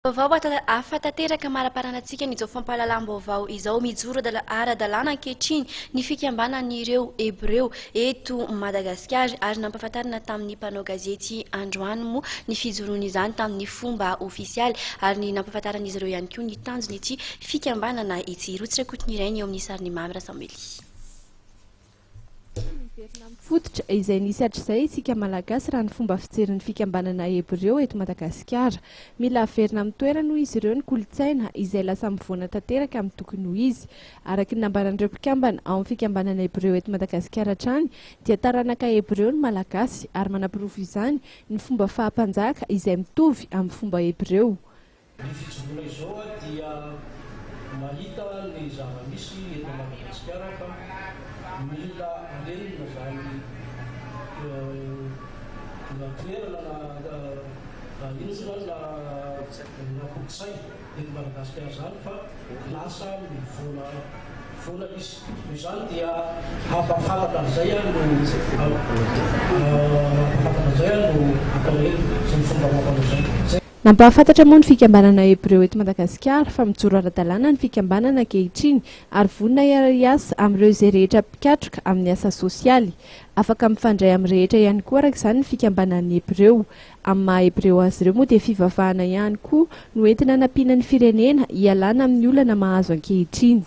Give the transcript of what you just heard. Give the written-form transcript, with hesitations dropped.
Vaovao afatanteraka mara-paranantsika ny izao fampahalalam-baovao izao mijoro ara-dalàna ankehitriny ny fikambanan'ireo hebreo eto Madagasikara ary nampahafantarina tamin'ny mpanao gazety androany moa ny fijoroany izany tamin'ny fomba ofisialy ary ny nampahafantaran'izy ireo ihany koa ny tanjony ity fikambanana ity rotsy rakoton'irainy eo amin'ny sariny Mamra Samely. Fototra izay nisy hatr'izay isika malagasy raha ny fomba fijerin'ny fikambanana hebreo eto Madagasikara. Mila averina amin'ny toerana noho izy ireo ny kolontsaina izay lasa mivoana tanteraka amin'ny tokony ho izy. Araka ny nambaran'ireo mpikambana ao amin'ny fikambanana hebreo eto Madagasikara hatrany dia taranaka hebreo ny malagasy ary manam-pirofo izany ny fomba fahampanjaka izay mitovy amin'ny fomba hebreo. Ny fijoroana izao dia mahita ny zava-misy eto Madagasikara fa mila alenina zany na toerana na inona na kolotsay eto Madagasikara zany fa lasa mivoana izy. Izany dia hampafantatra an'izay no atao eto sy ny fomba mampanao izay. Nampahafantatra moa ny fikambanana hebreo eto Madagasikara fa mijoro ara-dalàna ny fikambanana ankehitriny ary vonona hiasa amin'ireo izay rehetra mpikatroka amin'ny asa sosialy. Afaka mifandray amin'ny rehetra ihany koa araka izany ny fikambanan'ny hebreo. Amin'ny maha hebreo azy ireo moa dia fivavahana ihany koa no entina nampiana ny firenena hialana amin'ny olana mahazo ankehitriny.